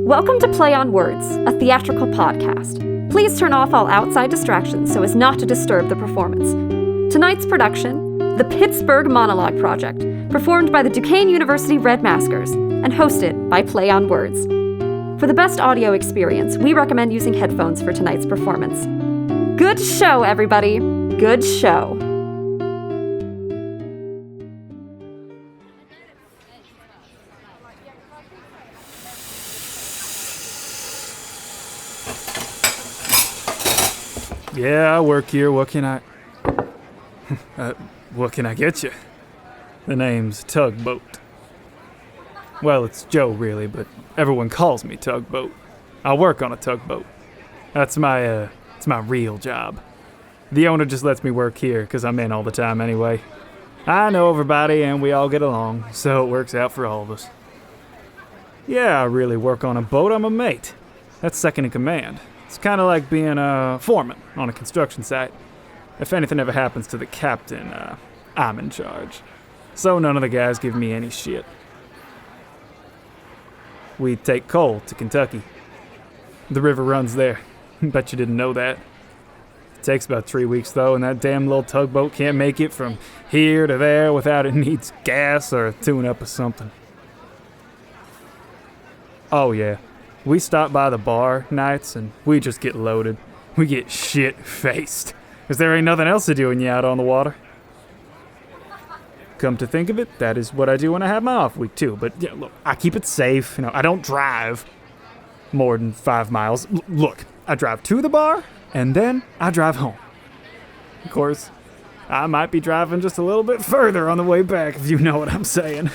Welcome to Play on Words, a theatrical podcast. Please turn off all outside distractions so as not to disturb the performance. Tonight's production, the Pittsburgh Monologue Project, performed by the Duquesne University Red Masquers, and hosted by Play on Words. For the best audio experience, we recommend using headphones for tonight's performance. Good show, everybody. Good show. Yeah, I work here. What can I get you? The name's Tugboat. Well, it's Joe, really, but everyone calls me Tugboat. I work on a tugboat. That's my real job. The owner just lets me work here because I'm in all the time anyway. I know everybody and we all get along, so it works out for all of us. Yeah, I really work on a boat. I'm a mate. That's second in command. It's kind of like being a foreman on a construction site. If anything ever happens to the captain, I'm in charge. So none of the guys give me any shit. We take coal to Kentucky. The river runs there. Bet you didn't know that. It takes about 3 weeks, though, and that damn little tugboat can't make it from here to there without it needs gas or a tune-up or something. Oh, yeah. We stop by the bar nights and we just get loaded. We get shit-faced. Because there ain't nothing else to do when you're out on the water. Come to think of it, that is what I do when I have my off week too. But yeah, look, I keep it safe. I don't drive more than 5 miles. Look, I drive to the bar and then I drive home. Of course, I might be driving just a little bit further on the way back, if you know what I'm saying.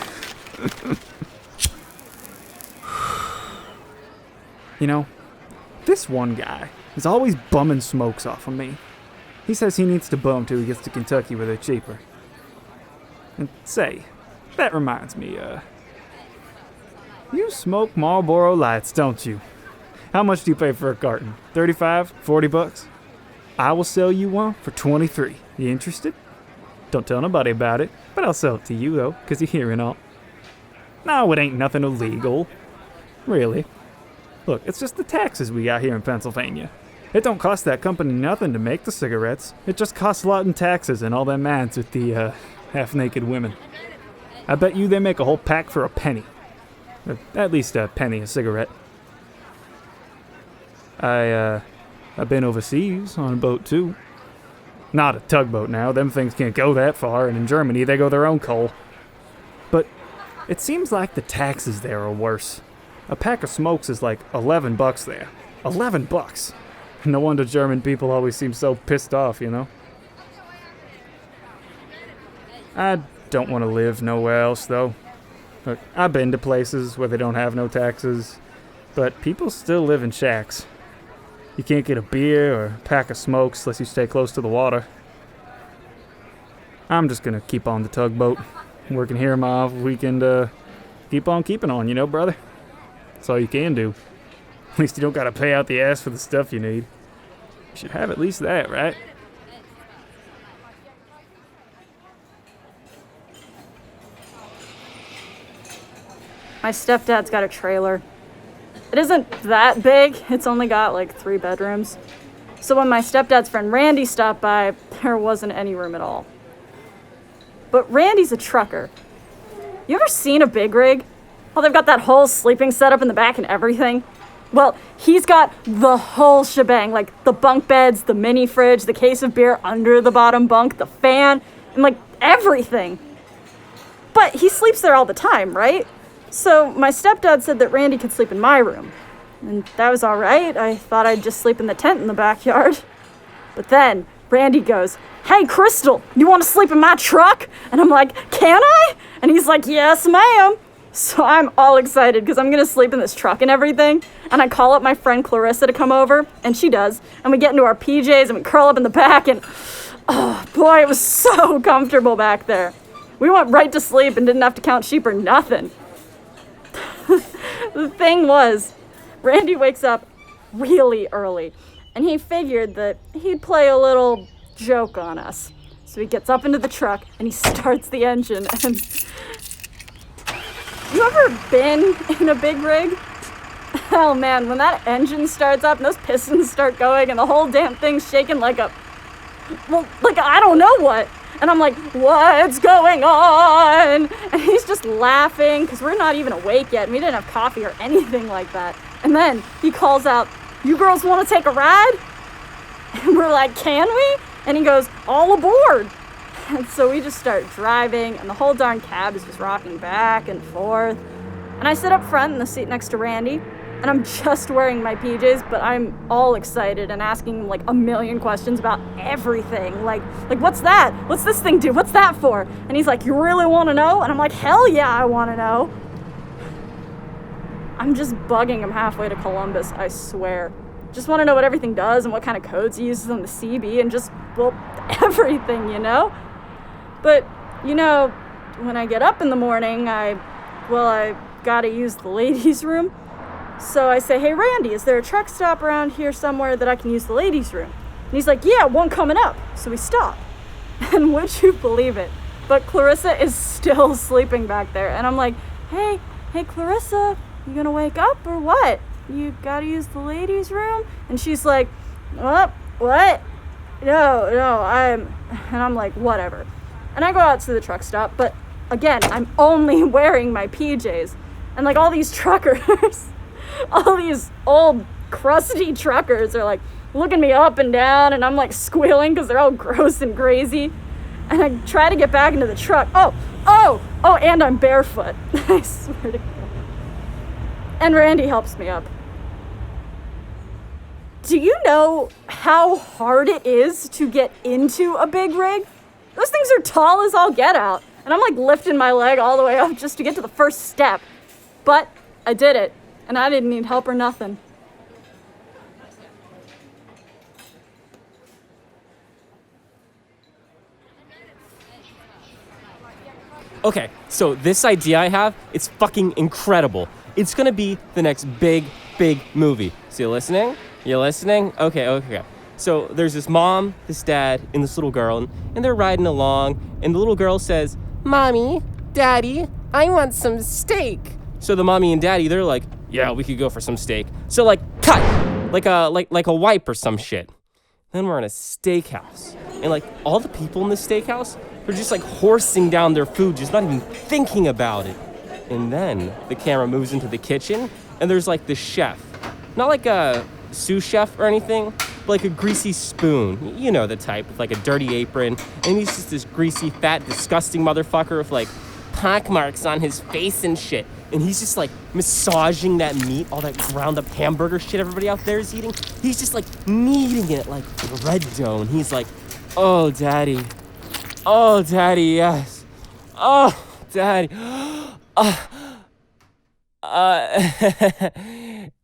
This one guy is always bumming smokes off of me. He says he needs to bum till he gets to Kentucky where they're cheaper. And say, that reminds me, you smoke Marlboro Lights, don't you? How much do you pay for a carton? 35? 40 bucks? I will sell you one for 23. You interested? Don't tell nobody about it, but I'll sell it to you, though, because you're hearing all. No, it ain't nothing illegal. Really. Look, it's just the taxes we got here in Pennsylvania. It don't cost that company nothing to make the cigarettes. It just costs a lot in taxes and all them ads with the, half-naked women. I bet you they make a whole pack for a penny. Or at least a penny a cigarette. I've been overseas on a boat, too. Not a tugboat now. Them things can't go that far, and in Germany they go their own coal. But it seems like the taxes there are worse. A pack of smokes is like 11 bucks there. 11 bucks! No wonder German people always seem so pissed off, I don't want to live nowhere else, though. Look, I've been to places where they don't have no taxes, but people still live in shacks. You can't get a beer or a pack of smokes unless you stay close to the water. I'm just gonna keep on the tugboat, working here my off weekend, keep on keeping on, brother? That's all you can do. At least you don't gotta pay out the ass for the stuff you need. You should have at least that, right? My stepdad's got a trailer. It isn't that big. It's only got like 3 bedrooms. So when my stepdad's friend Randy stopped by, there wasn't any room at all. But Randy's a trucker. You ever seen a big rig? Oh, they've got that whole sleeping setup in the back and everything. Well, he's got the whole shebang, like the bunk beds, the mini fridge, the case of beer under the bottom bunk, the fan, and like everything. But he sleeps there all the time, right? So my stepdad said that Randy could sleep in my room. And that was all right. I thought I'd just sleep in the tent in the backyard. But then Randy goes, "Hey, Crystal, you want to sleep in my truck?" And I'm like, "Can I?" And he's like, "Yes, ma'am." So I'm all excited because I'm going to sleep in this truck and everything. And I call up my friend Clarissa to come over, and she does. And we get into our PJs and we curl up in the back, and oh boy, it was so comfortable back there. We went right to sleep and didn't have to count sheep or nothing. The thing was, Randy wakes up really early, and he figured that he'd play a little joke on us. So he gets up into the truck and he starts the engine, and You ever been in a big rig? Oh man, when that engine starts up and those pistons start going and the whole damn thing's shaking like I don't know what. And I'm like, what's going on? And he's just laughing because we're not even awake yet and we didn't have coffee or anything like that. And then he calls out, you girls want to take a ride? And we're like, can we? And he goes, all aboard. And so we just start driving and the whole darn cab is just rocking back and forth. And I sit up front in the seat next to Randy. And I'm just wearing my PJs, but I'm all excited and asking him like a million questions about everything. Like what's that? What's this thing do? What's that for? And he's like, you really want to know? And I'm like, hell yeah, I want to know. I'm just bugging him halfway to Columbus, I swear. Just want to know what everything does and what kind of codes he uses on the CB and just, well, everything, you know? But, you know, when I get up in the morning, I gotta use the ladies' room. So I say, hey, Randy, is there a truck stop around here somewhere that I can use the ladies' room? And he's like, yeah, one coming up. So we stop. And would you believe it? But Clarissa is still sleeping back there. And I'm like, hey, Clarissa, you gonna wake up or what? You gotta use the ladies' room? And she's like, what? No, and I'm like, whatever. And I go out to the truck stop, but again, I'm only wearing my PJs. And like all these truckers, all these old crusty truckers are like looking me up and down and I'm like squealing because they're all gross and crazy. And I try to get back into the truck. Oh, and I'm barefoot. I swear to God. And Randy helps me up. Do you know how hard it is to get into a big rig? Those things are tall as all get out. And I'm like lifting my leg all the way up just to get to the first step. But I did it. And I didn't need help or nothing. Okay, so this idea I have, it's fucking incredible. It's gonna be the next big movie. So you listening? Okay. So there's this mom, this dad, and this little girl, and they're riding along, and the little girl says, Mommy, Daddy, I want some steak. So the mommy and daddy, they're like, yeah, we could go for some steak. So like, cut! Like a wipe or some shit. Then we're in a steakhouse. And like, all the people in the steakhouse, they're just like horsing down their food, just not even thinking about it. And then the camera moves into the kitchen, and there's like the chef. Not like a sous chef or anything, but like a greasy spoon. You know the type, with like a dirty apron. And he's just this greasy, fat, disgusting motherfucker with like pock marks on his face and shit. And he's just like massaging that meat, all that ground up hamburger shit everybody out there is eating. He's just like kneading it like bread dough. And he's like, oh, daddy, yes. Oh, daddy.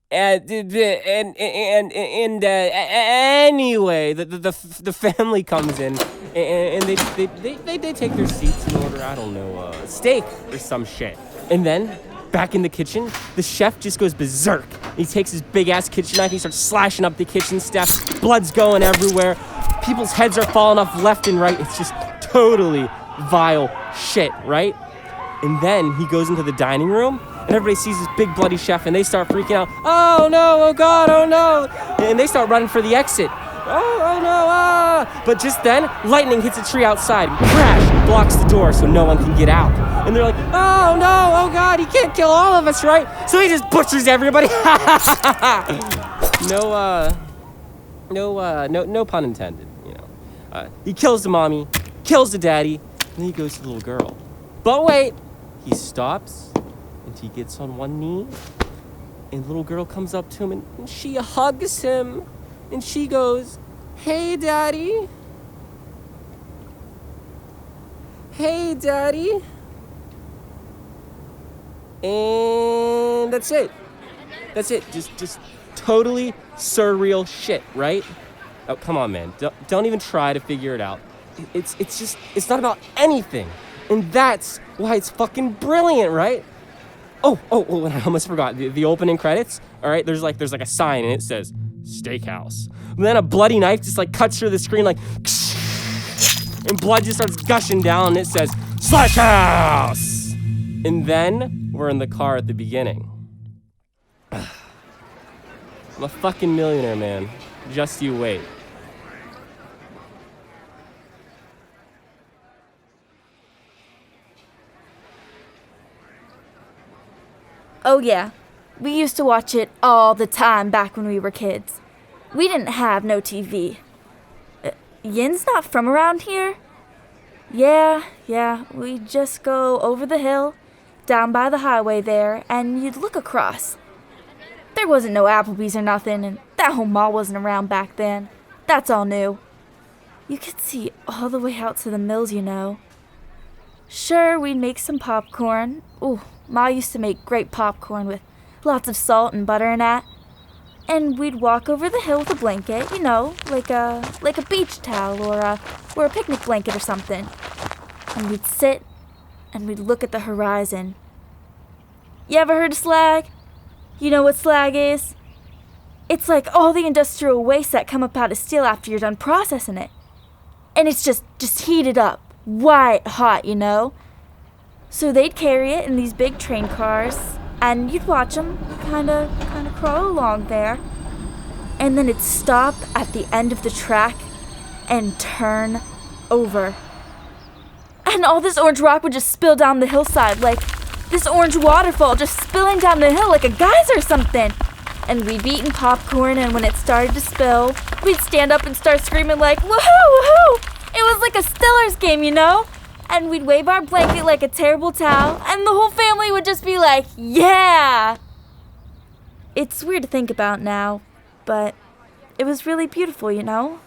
Anyway, the family comes in and they take their seats and order, I don't know, steak or some shit. And then back in the kitchen, the chef just goes berserk. He takes his big ass kitchen knife and he starts slashing up the kitchen staff. Blood's going everywhere. People's heads are falling off left and right. It's just totally vile shit, right? And then he goes into the dining room and everybody sees this big bloody chef and they start freaking out. Oh no, oh God, oh no. And they start running for the exit. Oh no, ah. But just then, lightning hits a tree outside and crash, blocks the door so no one can get out. And they're like, oh no, oh God, he can't kill all of us, right? So he just butchers everybody. No pun intended, you know. He kills the mommy, kills the daddy, and then he goes to the little girl. But wait, he stops and he gets on one knee, and the little girl comes up to him and she hugs him, and she goes, hey, daddy. Hey, daddy. And that's it. Just totally surreal shit, right? Oh, come on, man. Don't even try to figure it out. It's not about anything. And that's why it's fucking brilliant, right? Oh, I almost forgot. The opening credits, all right? There's like a sign and it says, Steakhouse. And then a bloody knife just like cuts through the screen like, and blood just starts gushing down and it says, Steakhouse! And then we're in the car at the beginning. I'm a fucking millionaire, man. Just you wait. Oh yeah, we used to watch it all the time back when we were kids. We didn't have no TV. Yin's not from around here? Yeah, we'd just go over the hill, down by the highway there, and you'd look across. There wasn't no Applebee's or nothing, and that whole mall wasn't around back then. That's all new. You could see all the way out to the mills, you know. Sure, we'd make some popcorn. Ooh, Ma used to make great popcorn with lots of salt and butter and that. And we'd walk over the hill with a blanket, you know, like a beach towel or a picnic blanket or something. And we'd sit and we'd look at the horizon. You ever heard of slag? You know what slag is? It's like all the industrial waste that come up out of steel after you're done processing it. And it's just heated up, white hot, you know? So they'd carry it in these big train cars, and you'd watch them kind of crawl along there, and then it'd stop at the end of the track and turn over. And all this orange rock would just spill down the hillside, like this orange waterfall just spilling down the hill like a geyser or something. And we'd be eating popcorn, and when it started to spill, we'd stand up and start screaming like, woohoo, woohoo! It was like a Steelers game, you know? And we'd wave our blanket like a terrible towel, and the whole family would just be like, yeah! It's weird to think about now, but it was really beautiful, you know?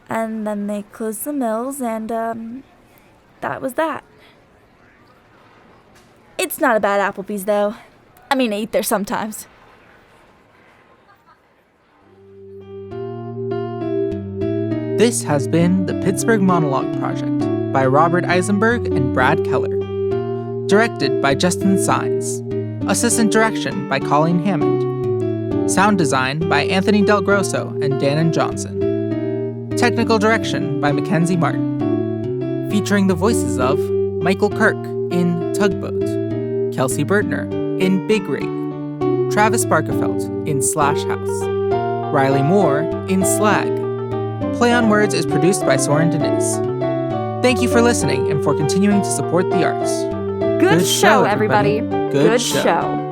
And then they closed the mills, and, that was that. It's not a bad Applebee's, though. I mean, I eat there sometimes. This has been the Pittsburgh Monologue Project by Robert Isenberg and Brad Keller. Directed by Justin Sines. Assistant direction by Colleen Hammond. Sound design by Anthony Del Grosso and Dannon Johnson. Technical direction by Mackenzie Martin. Featuring the voices of Michael Kirk in Tugboat, Kelsey Bertner in Big Rig, Travis Barkerfeld in Slash House, Riley Moore in Slag. Play on Words is produced by Soren Deniz. Thank you for listening and for continuing to support the arts. Good show, everybody. Good show.